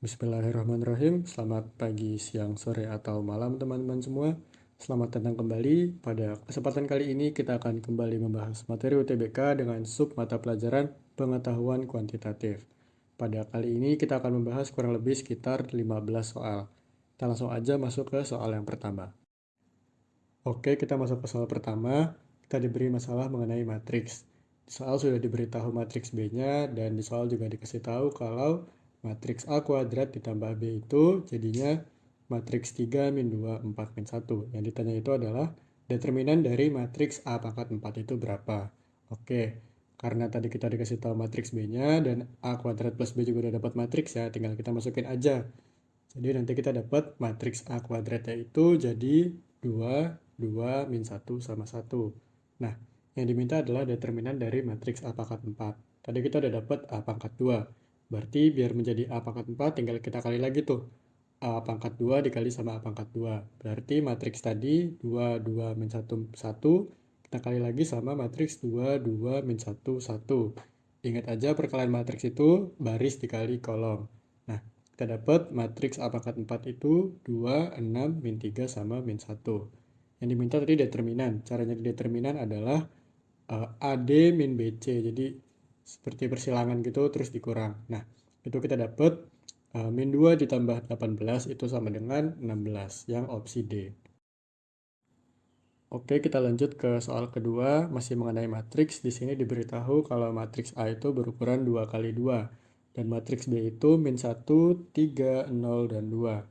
Bismillahirrahmanirrahim. Selamat pagi, siang, sore, atau malam teman-teman semua. Selamat datang kembali. Pada kesempatan kali ini kita akan kembali membahas materi UTBK dengan sub mata pelajaran pengetahuan kuantitatif. Pada kali ini kita akan membahas kurang lebih sekitar 15 soal. Kita langsung aja masuk ke soal yang pertama. Oke, kita masuk ke soal pertama. Kita diberi masalah mengenai matriks. Di soal sudah diberitahu matriks B-nya dan di soal juga dikasih tahu kalau matriks A kuadrat ditambah B itu jadinya matriks 3 min 2, 4 min 1. Yang ditanya itu adalah determinan dari matriks A pangkat 4 itu berapa. Oke, karena tadi kita dikasih tahu matriks B-nya dan A kuadrat plus B juga udah dapat matriks ya, tinggal kita masukin aja. Jadi nanti kita dapat matriks A kuadratnya itu jadi 2, 2, min 1 sama 1. Nah, yang diminta adalah determinan dari matriks A pangkat 4. Tadi kita udah dapat A pangkat 2. Berarti biar menjadi A pangkat 4 tinggal kita kali lagi tuh. A pangkat 2 dikali sama A pangkat 2. Berarti matriks tadi 2, 2, min 1, 1. Kita kali lagi sama matriks 2, 2, min 1, 1. Ingat aja perkalian matriks itu baris dikali kolom. Nah, kita dapat matriks A pangkat 4 itu 2, 6, min 3 sama min 1. Yang diminta tadi determinan. Caranya di determinan adalah AD min BC. Jadi seperti persilangan gitu terus dikurang. Nah, itu kita dapat min 2 ditambah 18 itu sama dengan 16 yang opsi D. Oke, kita lanjut ke soal kedua, masih mengenai matriks. Di sini diberitahu kalau matriks A itu berukuran 2 kali 2 dan matriks B itu min 1, 3, 0, dan 2.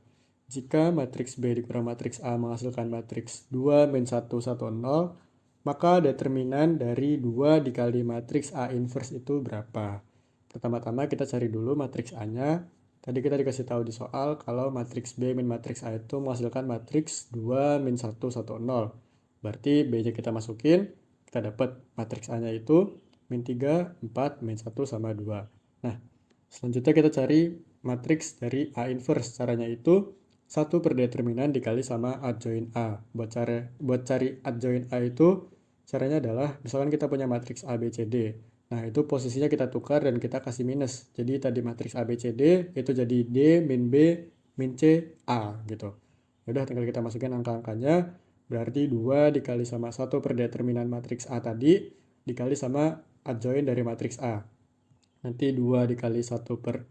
Jika matriks B dikurang matriks A menghasilkan matriks 2, min 1, 1, 0, maka determinan dari 2 dikali matriks A inverse itu berapa? Pertama-tama kita cari dulu matriks A-nya. Tadi kita dikasih tahu di soal kalau matriks B min matriks A itu menghasilkan matriks 2, min 1, 1, 0. Berarti B-nya kita masukin, kita dapat matriks A-nya itu min 3, 4, min 1, sama 2. Nah, selanjutnya kita cari matriks dari A inverse. Caranya itu 1 per determinan dikali sama adjoint A. Buat cari adjoint A itu caranya adalah misalkan kita punya matriks A, B, C, D. Nah, itu posisinya kita tukar dan kita kasih minus. Jadi tadi matriks A, B, C, D itu jadi D min B min C A gitu. Udah tinggal kita masukin angka-angkanya. Berarti 2 dikali sama 1 per determinan matriks A tadi dikali sama adjoint dari matriks A. Nanti 2 dikali 1 per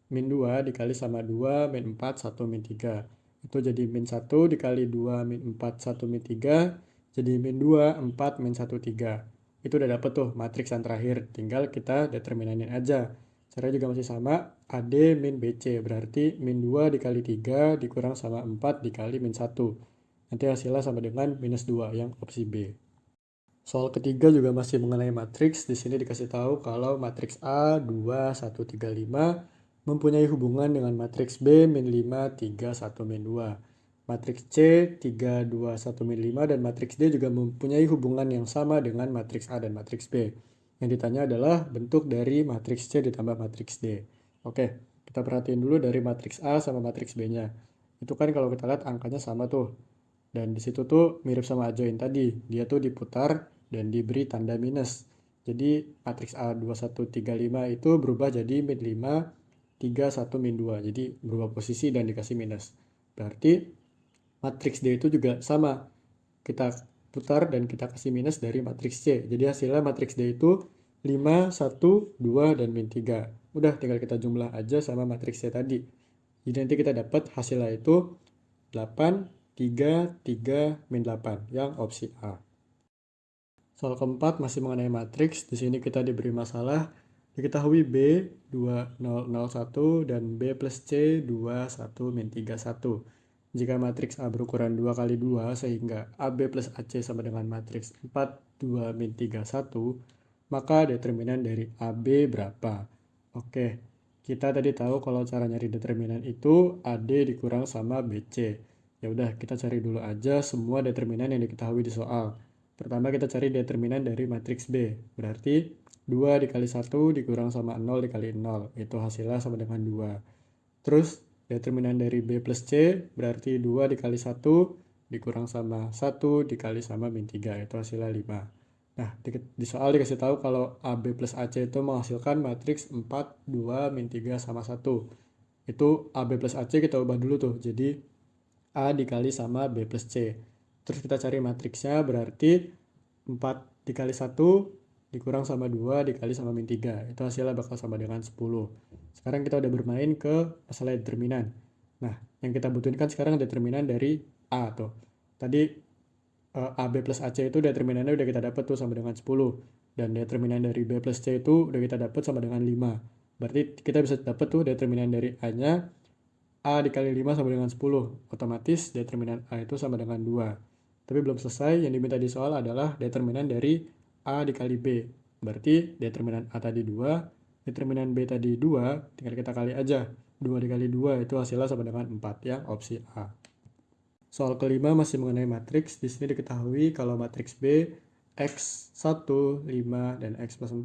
min 2 dikali sama 2 min 4, 1 min 3. Itu jadi min 1 dikali 2 min 4, 1 min 3. Jadi min 2, 4 min 1, 3. Itu udah dapet tuh matriks yang terakhir. Tinggal kita determinanin aja. Caranya juga masih sama. AD min BC. Berarti min 2 dikali 3 dikurang sama 4 dikali min 1. Nanti hasilnya sama dengan minus 2 yang opsi B. Soal ketiga juga masih mengenai matriks. Di sini dikasih tahu kalau matriks A 2, 1, 3, 5 mempunyai hubungan dengan matriks B min 5, 3, 1, min 2. Matriks C 3, 2, 1, min 5 dan matriks D juga mempunyai hubungan yang sama dengan matriks A dan matriks B. Yang ditanya adalah bentuk dari matriks C ditambah matriks D. Oke, kita perhatiin dulu dari matriks A sama matriks B-nya. Itu kan kalau kita lihat angkanya sama tuh. Dan di situ tuh mirip sama adjoint tadi. Dia tuh diputar dan diberi tanda minus. Jadi matriks A2135 itu berubah jadi min 5, 3, 1, min 2. Jadi berubah posisi dan dikasih minus. Berarti matriks D itu juga sama. Kita putar dan kita kasih minus dari matriks C. Jadi hasilnya matriks D itu 5, 1, 2, dan min 3. Udah tinggal kita jumlah aja sama matriks C tadi. Jadi nanti kita dapat hasilnya itu 8, 3, 3, min 8 yang opsi A. Soal keempat masih mengenai matriks. Di sini kita diberi masalah. Diketahui B 2001 dan B plus C 21 min 31. Jika matriks A berukuran 2 kali 2 sehingga AB plus AC sama dengan matriks 4, 2, min 31, maka determinan dari AB berapa? Oke, kita tadi tahu kalau cara nyari determinan itu AD dikurang sama BC. Ya udah, kita cari dulu aja semua determinan yang diketahui di soal. Pertama kita cari determinan dari matriks B. Berarti 2 dikali 1 dikurang sama 0 dikali 0. Itu hasilnya sama dengan 2. Terus determinan dari B plus C berarti 2 dikali 1 dikurang sama 1 dikali sama min 3. Itu hasilnya 5. Nah, di soal dikasih tahu kalau AB plus AC itu menghasilkan matriks 4, 2, min 3 sama 1. Itu AB plus AC kita ubah dulu tuh. Jadi A dikali sama B plus C. Terus kita cari matriksnya, berarti 4 dikali 1 dikurang sama 2 dikali sama min 3. Itu hasilnya bakal sama dengan 10. Sekarang kita udah bermain ke masalah determinan. Nah, yang kita butuhkan sekarang determinan dari A tuh. Tadi AB plus AC itu determinannya udah kita dapat tuh sama dengan 10. Dan determinan dari B plus C itu udah kita dapat sama dengan 5. Berarti kita bisa dapat tuh determinan dari A-nya A dikali 5 sama dengan 10. Otomatis determinan A itu sama dengan 2. Tapi belum selesai, yang diminta di soal adalah determinan dari A dikali B. Berarti determinan A tadi 2, determinan B tadi 2, tinggal kita kali aja. 2 dikali 2 itu hasilnya sama dengan 4, yang opsi A. Soal kelima masih mengenai matriks. Di sini diketahui kalau matriks B X1, 5, dan X plus 4.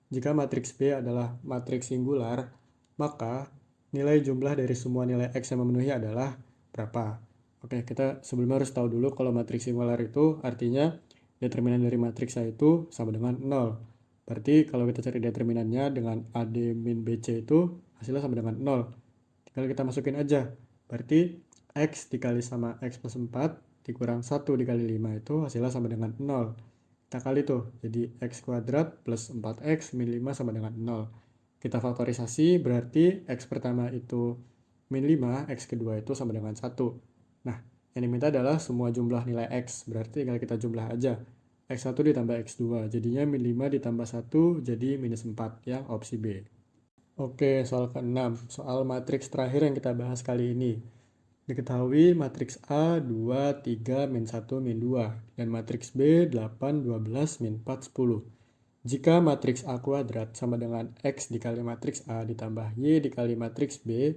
Jika matriks B adalah matriks singular, maka nilai jumlah dari semua nilai X yang memenuhi adalah berapa? Oke, kita sebelumnya harus tahu dulu kalau matriks singular itu artinya determinan dari matriks A itu sama dengan 0. Berarti kalau kita cari determinannya dengan AD min BC itu hasilnya sama dengan 0. Tinggal kita masukin aja. Berarti X dikali sama X plus 4 dikurang 1 dikali 5 itu hasilnya sama dengan 0. Kita kali tuh, jadi X kuadrat plus 4X min 5 sama dengan 0. Kita faktorisasi, berarti X pertama itu min 5, X kedua itu sama dengan 1. Nah, yang diminta adalah semua jumlah nilai X, berarti tinggal kita jumlah aja. X1 ditambah X2, jadinya min 5 ditambah 1, jadi minus 4, yang opsi B. Oke, soal ke-6, soal matriks terakhir yang kita bahas kali ini. Diketahui matriks A 2, 3, min 1, min 2, dan matriks B 8, 12, min 4, 10. Jika matriks A kuadrat sama dengan X dikali matriks A ditambah Y dikali matriks B,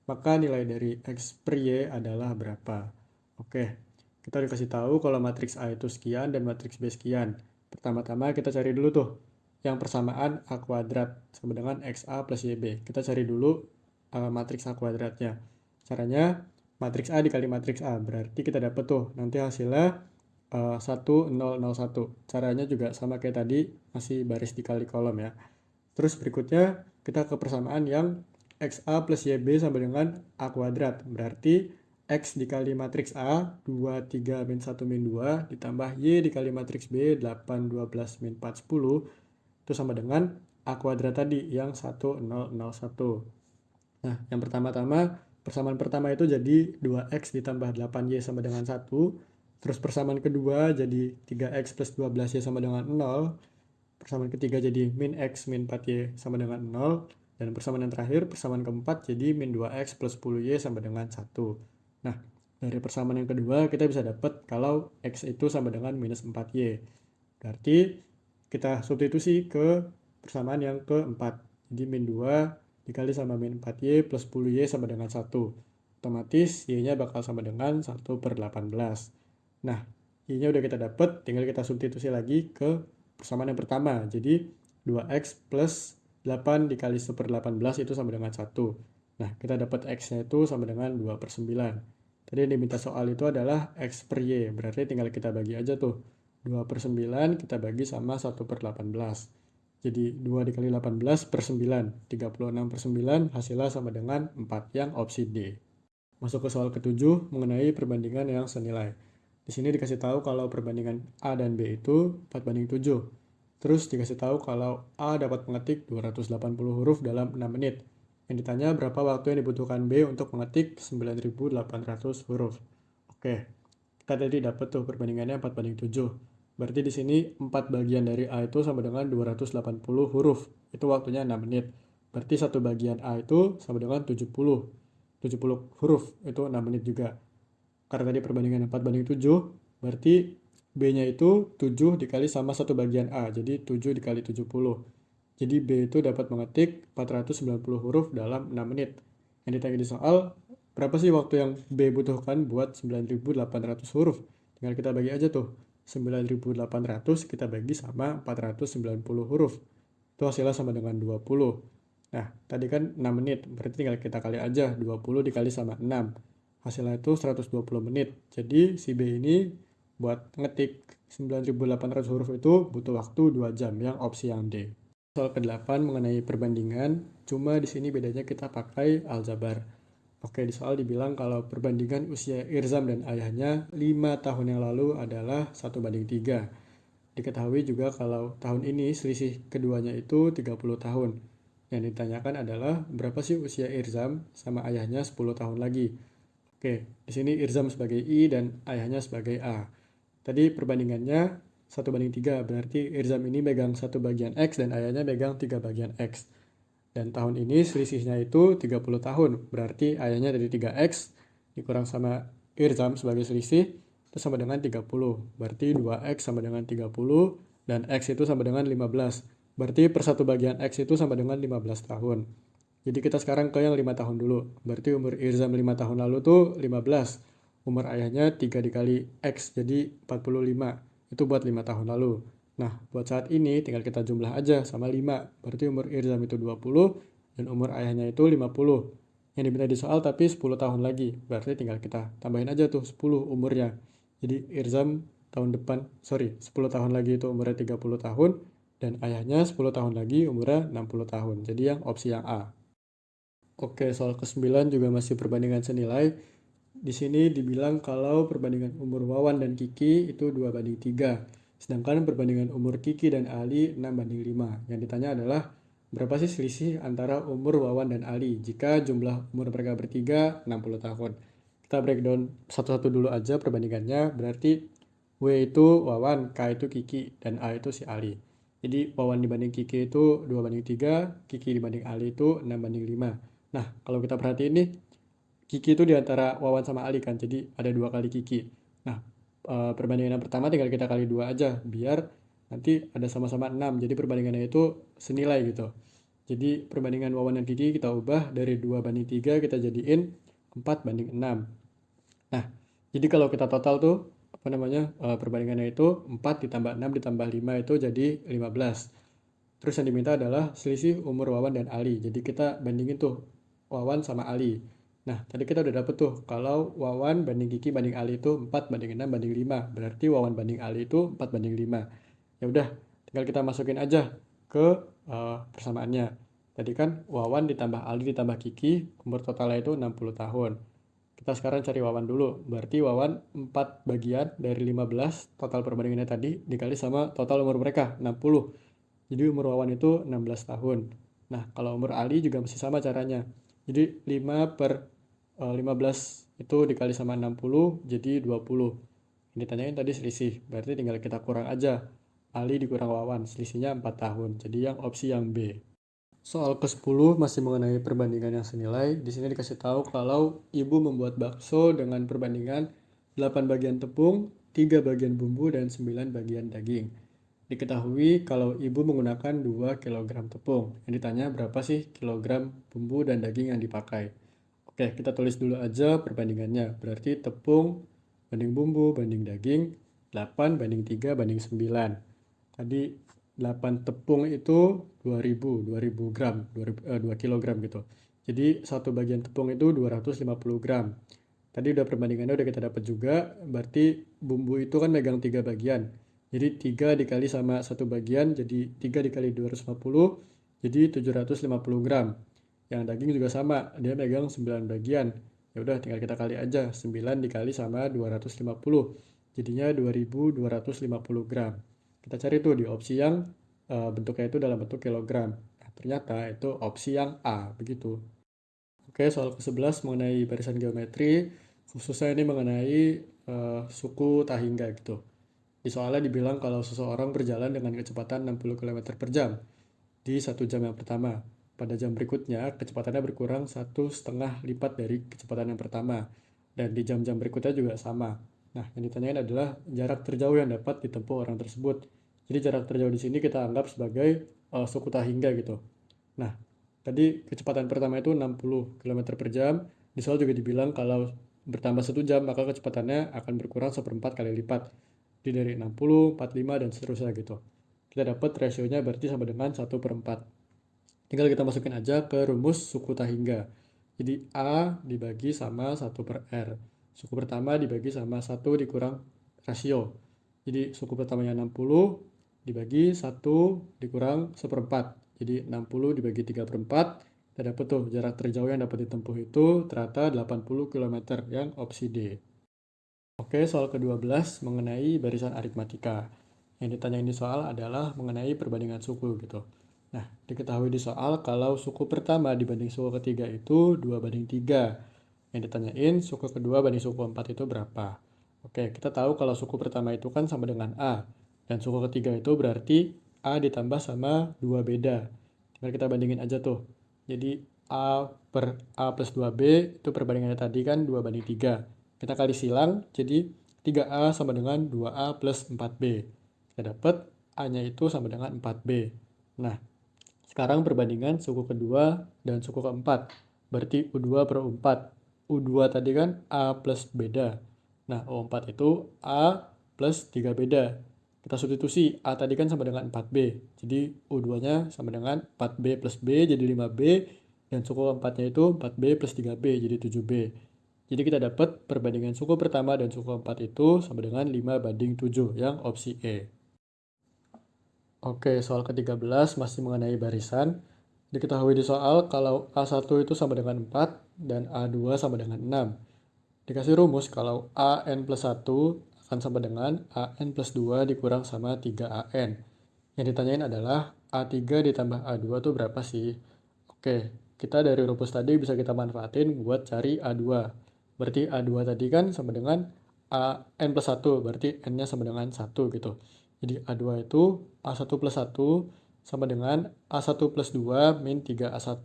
maka nilai dari X per Y adalah berapa? Oke, kita dikasih tahu kalau matriks A itu sekian dan matriks B sekian. Pertama-tama kita cari dulu tuh yang persamaan A kuadrat sama dengan XA plus YB. Kita cari dulu matriks A kuadratnya. Caranya matriks A dikali matriks A, berarti kita dapat tuh nanti hasilnya 1, 0, 0, 1. Caranya juga sama kayak tadi, masih baris dikali kolom ya. Terus berikutnya kita ke persamaan yang XA plus YB sama dengan A kuadrat, berarti X dikali matriks A 2, 3, min 1, min 2 ditambah Y dikali matriks B 8, 12, min 4, 10 itu sama dengan A kuadrat tadi yang 1, 0, 0, 1. Nah, yang pertama-tama persamaan pertama itu jadi 2x ditambah 8y sama dengan 1. Terus persamaan kedua jadi 3x plus 12y sama dengan 0. Persamaan ketiga jadi min x min 4y sama dengan 0. Dan persamaan yang terakhir, persamaan keempat jadi min 2x plus 10y sama dengan 1. Nah, dari persamaan yang kedua kita bisa dapat kalau x itu sama dengan minus 4y. Berarti kita substitusi ke persamaan yang keempat. Jadi min 2 dikali sama min 4y plus 10y sama dengan 1. Otomatis y-nya bakal sama dengan 1 per 18. Nah, y-nya udah kita dapat, tinggal kita substitusi lagi ke persamaan yang pertama. Jadi 2x plus 8 dikali 1 per 18 itu sama dengan 1. Nah, kita dapat x-nya itu sama dengan 2 per 9. Tadi yang diminta soal itu adalah x per y, berarti tinggal kita bagi aja tuh. 2 per 9 kita bagi sama 1 per 18. Jadi 2 dikali 18 per 9, 36 per 9 hasilnya sama dengan 4, yang opsi D. Masuk ke soal ke-7 mengenai perbandingan yang senilai. Di sini dikasih tahu kalau perbandingan A dan B itu 4:7. Terus dikasih tahu kalau A dapat mengetik 280 huruf dalam 6 menit. Yang ditanya berapa waktu yang dibutuhkan B untuk mengetik 9.800 huruf. Oke, kita tadi dapat tuh perbandingannya 4:7. Berarti di sini 4 bagian dari A itu sama dengan 280 huruf. Itu waktunya 6 menit. Berarti satu bagian A itu sama dengan 70. 70 huruf, itu 6 menit juga. Karena tadi perbandingan 4:7, berarti B-nya itu 7 dikali sama satu bagian A. Jadi 7 dikali 70. Jadi B itu dapat mengetik 490 huruf dalam 6 menit. Yang ditanya di soal, berapa sih waktu yang B butuhkan buat 9.800 huruf? Tinggal kita bagi aja tuh. 9.800 kita bagi sama 490 huruf. Itu hasilnya sama dengan 20. Nah, tadi kan 6 menit, berarti tinggal kita kali aja 20 dikali sama 6. Hasilnya itu 120 menit. Jadi si B ini buat ngetik 9.800 huruf itu butuh waktu 2 jam, yang opsi yang D. Soal ke-8 mengenai perbandingan. Cuma di sini bedanya kita pakai aljabar. Oke, di soal dibilang kalau perbandingan usia Irzam dan ayahnya 5 tahun yang lalu adalah 1:3. Diketahui juga kalau tahun ini selisih keduanya itu 30 tahun. Yang ditanyakan adalah berapa sih usia Irzam sama ayahnya 10 tahun lagi. Oke, di sini Irzam sebagai I dan ayahnya sebagai A. Tadi perbandingannya 1:3, berarti Irzam ini megang 1 bagian X dan ayahnya megang 3 bagian X. Dan tahun ini selisihnya itu 30 tahun, berarti ayahnya dari 3X dikurang sama Irzam sebagai selisih, itu sama dengan 30. Berarti 2X sama dengan 30, dan X itu sama dengan 15. Berarti per 1 bagian X itu sama dengan 15 tahun. Jadi kita sekarang ke yang 5 tahun dulu. Berarti umur Irzam 5 tahun lalu tuh 15. Umur ayahnya 3 dikali X, jadi 45. Itu buat 5 tahun lalu. Nah, buat saat ini tinggal kita jumlah aja sama 5. Berarti umur Irzam itu 20 dan umur ayahnya itu 50. Yang diminta di soal tapi 10 tahun lagi. Berarti tinggal kita tambahin aja tuh 10 umurnya. Jadi Irzam tahun depan, 10 tahun lagi itu umurnya 30 tahun dan ayahnya 10 tahun lagi umurnya 60 tahun. Jadi yang opsi yang A. Oke, soal ke-9 juga masih perbandingan senilai. Di sini dibilang kalau perbandingan umur Wawan dan Kiki itu 2:3. Sedangkan perbandingan umur Kiki dan Ali 6:5. Yang ditanya adalah berapa sih selisih antara umur Wawan dan Ali jika jumlah umur mereka bertiga 60 tahun. Kita breakdown satu-satu dulu aja perbandingannya. Berarti W itu Wawan, K itu Kiki, dan A itu si Ali. Jadi Wawan dibanding Kiki itu 2:3, Kiki dibanding Ali itu 6:5. Nah, kalau kita perhatiin nih, Kiki itu di antara Wawan sama Ali kan, jadi ada 2 kali Kiki. Nah, perbandingan yang pertama tinggal kita kali 2 aja, biar nanti ada sama-sama 6, jadi perbandingannya itu senilai gitu. Jadi perbandingan Wawan dan Kiki kita ubah dari 2:3 kita jadiin 4:6. Nah, jadi kalau kita total tuh, perbandingannya itu 4 ditambah 6 ditambah 5 itu jadi 15. Terus yang diminta adalah selisih umur Wawan dan Ali. Jadi kita bandingin tuh Wawan sama Ali. Nah, tadi kita udah dapet tuh kalau Wawan banding Kiki banding Ali itu 4:6:5. Berarti Wawan banding Ali itu 4:5. Ya udah, tinggal kita masukin aja ke persamaannya. Tadi kan Wawan ditambah Ali ditambah Kiki, umur totalnya itu 60 tahun. Kita sekarang cari Wawan dulu. Berarti Wawan 4 bagian dari 15 total perbandingannya tadi dikali sama total umur mereka 60. Jadi umur Wawan itu 16 tahun. Nah, kalau umur Ali juga masih sama caranya. Jadi 5/15 itu dikali sama 60 jadi 20. Ini ditanyain tadi selisih, berarti tinggal kita kurang aja. Ali dikurang Wawan, selisihnya 4 tahun. Jadi yang opsi yang B. Soal ke-10 masih mengenai perbandingan yang senilai. Di sini dikasih tahu kalau ibu membuat bakso dengan perbandingan 8 bagian tepung, 3 bagian bumbu, dan 9 bagian daging. Diketahui kalau ibu menggunakan 2 kg tepung. Yang ditanya berapa sih kilogram bumbu dan daging yang dipakai. Oke, kita tulis dulu aja perbandingannya. Berarti tepung banding bumbu banding daging, 8 banding 3 banding 9. Tadi 8 tepung itu 2000 gram, 2 kg gitu. Jadi satu bagian tepung itu 250 gram. Tadi udah perbandingannya udah kita dapat juga, berarti bumbu itu kan megang 3 bagian. Jadi 3 dikali sama 1 bagian, jadi 3 dikali 250, jadi 750 gram. Yang daging juga sama, dia megang 9 bagian. Ya udah tinggal kita kali aja, 9 dikali sama 250, jadinya 2250 gram. Kita cari tuh di opsi yang bentuknya itu dalam bentuk kilogram. Nah, ternyata itu opsi yang A, begitu. Oke, soal ke-11 mengenai barisan geometri, khususnya ini mengenai suku Tahingga gitu. Di soalnya dibilang kalau seseorang berjalan dengan kecepatan 60 km per jam di 1 jam yang pertama. Pada jam berikutnya, kecepatannya berkurang 1,5 lipat dari kecepatan yang pertama. Dan di jam-jam berikutnya juga sama. Nah, yang ditanyain adalah jarak terjauh yang dapat ditempuh orang tersebut. Jadi jarak terjauh di sini kita anggap sebagai suku Tahingga gitu. Nah, tadi kecepatan pertama itu 60 km per jam. Di soal juga dibilang kalau bertambah 1 jam maka kecepatannya akan berkurang 1/4 kali lipat. Jadi dari 60, 45, dan seterusnya gitu. Kita dapat rasionya berarti sama dengan 1/4. Tinggal kita masukin aja ke rumus suku Tahingga. Jadi A dibagi sama 1/R. Suku pertama dibagi sama 1 dikurang rasio. Jadi suku pertamanya 60 dibagi 1 dikurang 1/4. Jadi 60 dibagi 3/4, Kita dapat tuh jarak terjauh yang dapat ditempuh itu ternyata 80 km yang opsi D. Oke, soal ke-12 mengenai barisan aritmatika. Yang ditanyain di soal adalah mengenai perbandingan suku gitu. Nah, diketahui di soal kalau suku pertama dibanding suku ketiga itu 2/3. Yang ditanyain suku kedua banding suku keempat itu berapa. Oke, kita tahu kalau suku pertama itu kan sama dengan A. Dan suku ketiga itu berarti A ditambah sama 2 beda. Tinggal kita bandingin aja tuh. Jadi A per A plus 2B itu perbandingannya tadi kan 2/3. Kita kali silang, jadi 3A sama dengan 2A plus 4B. Kita dapat A-nya itu sama dengan 4B. Nah, sekarang perbandingan suku kedua dan suku keempat. Berarti U2 per U4. U2 tadi kan A plus beda. Nah, U4 itu A plus 3 beda. Kita substitusi, A tadi kan sama dengan 4B. Jadi U2-nya sama dengan 4B plus B jadi 5B. Dan suku keempatnya itu 4B plus 3B jadi 7B. Jadi kita dapat perbandingan suku pertama dan suku keempat itu sama dengan 5/7 yang opsi E. Oke, soal ke-13 masih mengenai barisan. Diketahui di soal kalau A1 itu sama dengan 4 dan A2 sama dengan 6. Dikasih rumus kalau AN plus 1 akan sama dengan AN plus 2 dikurang sama 3AN. Yang ditanyain adalah A3 ditambah A2 itu berapa sih? Oke, kita dari rumus tadi bisa kita manfaatin buat cari A2. Berarti A2 tadi kan sama dengan AN plus 1, berarti N-nya sama dengan 1 gitu. Jadi A2 itu A1 plus 1 sama dengan A1 plus 2 min 3A1.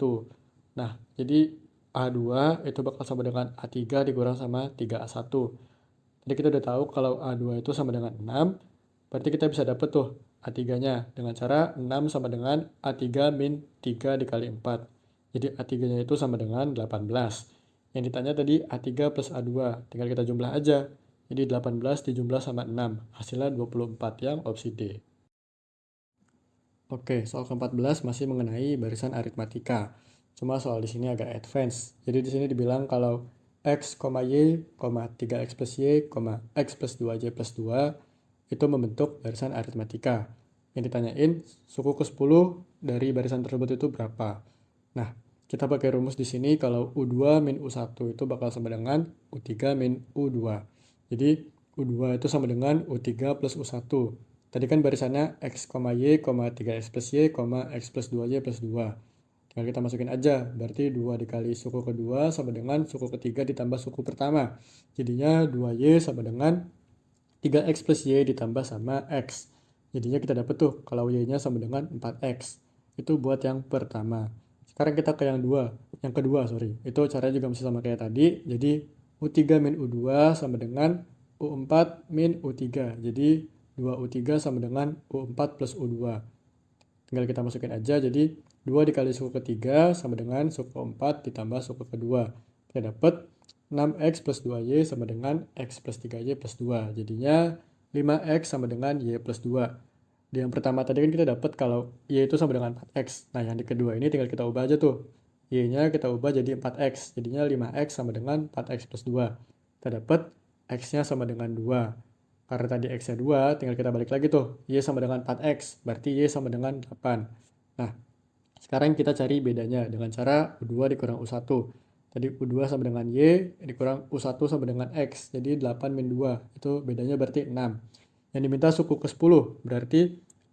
Nah, jadi A2 itu bakal sama dengan A3 dikurang sama 3A1. Jadi kita udah tahu kalau A2 itu sama dengan 6, berarti kita bisa dapet tuh A3-nya dengan cara 6 sama dengan A3 min 3 dikali 4. Jadi A3-nya itu sama dengan 18. Yang ditanya tadi A3 plus A2, tinggal kita jumlah aja. Jadi 18 dijumlah sama 6, hasilnya 24 yang opsi D. Oke, soal ke-14 masih mengenai barisan aritmatika. Cuma soal di sini agak advance. Jadi di sini dibilang kalau X, Y, 3X plus Y, X plus 2Y plus 2 itu membentuk barisan aritmatika. Yang ditanyain suku ke-10 dari barisan tersebut itu berapa. Nah, kita pakai rumus di sini kalau U2 min U1 itu bakal sama dengan U3 min U2. Jadi U2 itu sama dengan U3 plus U1. Tadi kan barisannya X, Y, 3X plus Y, X plus 2Y plus 2. Tinggal kita masukin aja, berarti 2 dikali suku kedua sama dengan suku ketiga ditambah suku pertama. Jadinya 2Y sama dengan 3X plus Y ditambah sama X. Jadinya kita dapat tuh kalau Y-nya sama dengan 4X. Itu buat yang pertama. Sekarang kita ke yang kedua, sorry. Itu caranya juga masih sama kayak tadi. Jadi U3 min U2 sama dengan U4 min U3. Jadi 2U3 sama dengan U4 plus U2. Tinggal kita masukin aja, jadi 2 dikali suku ketiga sama dengan suku 4 ditambah suku kedua. Kita dapat 6X plus 2Y sama dengan X plus 3Y plus 2. Jadinya 5X sama dengan Y plus 2. Di yang pertama tadi kan kita dapat kalau Y itu sama dengan 4X. Nah yang di kedua ini tinggal kita ubah aja tuh. Y-nya kita ubah jadi 4X. Jadinya 5X sama dengan 4X plus 2. Kita dapat X-nya sama dengan 2. Karena tadi X-nya 2, tinggal kita balik lagi tuh. Y sama dengan 4X, berarti Y sama dengan 8. Nah, sekarang kita cari bedanya dengan cara U2 dikurang U1. Tadi U2 sama dengan Y, dikurang U1 sama dengan X. Jadi 8 min 2, itu bedanya berarti 6. Yang diminta suku ke-10, berarti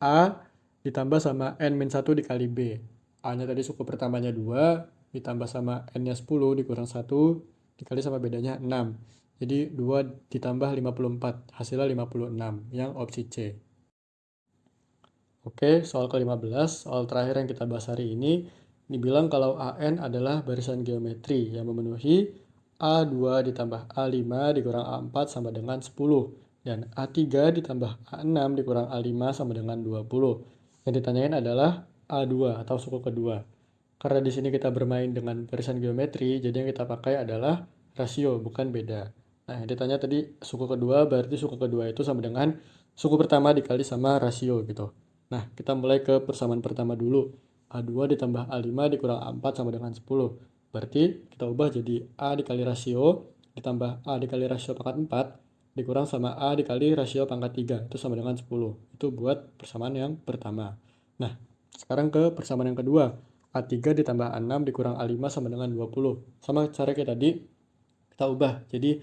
A ditambah sama N min 1 dikali B. A-nya tadi suku pertamanya 2, ditambah sama N-nya 10 dikurang 1, dikali sama bedanya 6. Jadi 2 ditambah 54, hasilnya 56, yang opsi C. Oke, soal ke-15, soal terakhir yang kita bahas hari ini, dibilang kalau AN adalah barisan geometri yang memenuhi A2 ditambah A5 dikurang A4 sama dengan 10, dan A3 ditambah A6 dikurang A5 sama dengan 20. Yang ditanyain adalah A2 atau suku kedua. Karena di sini kita bermain dengan barisan geometri, jadi yang kita pakai adalah rasio, bukan beda. Nah, yang ditanya tadi suku kedua, berarti suku kedua itu sama dengan suku pertama dikali sama rasio gitu. Nah, kita mulai ke persamaan pertama dulu. A2 ditambah A5 dikurang A4 sama dengan 10. Berarti kita ubah jadi A dikali rasio ditambah A dikali rasio pangkat 4 dikurang sama A dikali rasio pangkat 3. Itu sama dengan 10. Itu buat persamaan yang pertama. Nah, sekarang ke persamaan yang kedua. A3 ditambah A6 dikurang A5 sama dengan 20. Sama cara kayak tadi, kita ubah. Jadi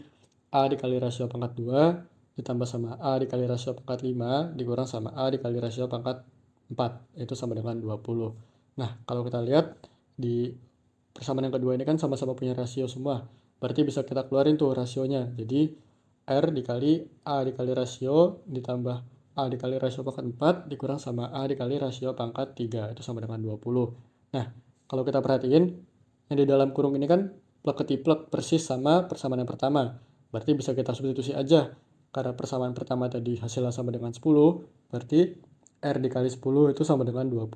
A dikali rasio pangkat 2 ditambah sama A dikali rasio pangkat 5 dikurang sama A dikali rasio pangkat 4. Itu sama dengan 20. Nah, kalau kita lihat di persamaan yang kedua ini kan sama-sama punya rasio semua. Berarti bisa kita keluarin tuh rasionya. Jadi R dikali A dikali rasio ditambah A dikali rasio pangkat 4 dikurang sama A dikali rasio pangkat 3. Itu sama dengan 20. Nah, kalau kita perhatiin, yang di dalam kurung ini kan plek ketiplek persis sama persamaan yang pertama. Berarti bisa kita substitusi aja. Karena persamaan pertama tadi hasilnya sama dengan 10, berarti R dikali 10 itu sama dengan 20.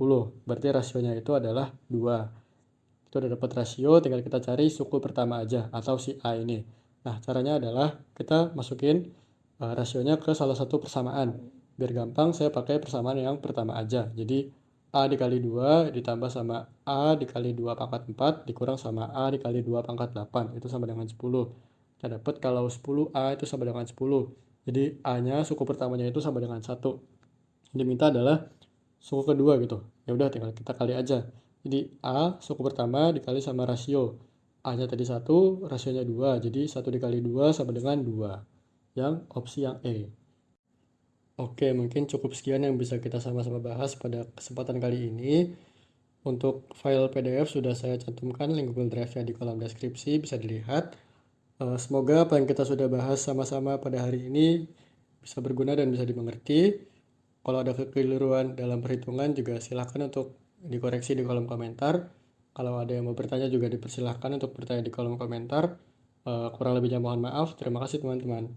Berarti rasionya itu adalah 2. Itu udah dapat rasio, tinggal kita cari suku pertama aja atau si A ini. Nah, caranya adalah kita masukin rasionya ke salah satu persamaan. Biar gampang saya pakai persamaan yang pertama aja. Jadi A dikali 2 ditambah sama A dikali 2 pangkat 4 dikurang sama A dikali 2 pangkat 8. Itu sama dengan 10. Kita dapat kalau 10A itu sama dengan 10. Jadi A-nya suku pertamanya itu sama dengan 1. Yang diminta adalah suku kedua gitu. Ya udah tinggal kita kali aja. Jadi A suku pertama dikali sama rasio. A-nya tadi 1, rasionya 2. Jadi 1 dikali 2 sama dengan 2. Yang opsi yang E. Oke, mungkin cukup sekian yang bisa kita sama-sama bahas pada kesempatan kali ini. Untuk file PDF sudah saya cantumkan link Google Drive-nya di kolom deskripsi, bisa dilihat. Semoga apa yang kita sudah bahas sama-sama pada hari ini bisa berguna dan bisa dimengerti. Kalau ada kekeliruan dalam perhitungan juga silakan untuk dikoreksi di kolom komentar. Kalau ada yang mau bertanya juga dipersilahkan untuk bertanya di kolom komentar. Kurang lebihnya mohon maaf. Terima kasih teman-teman.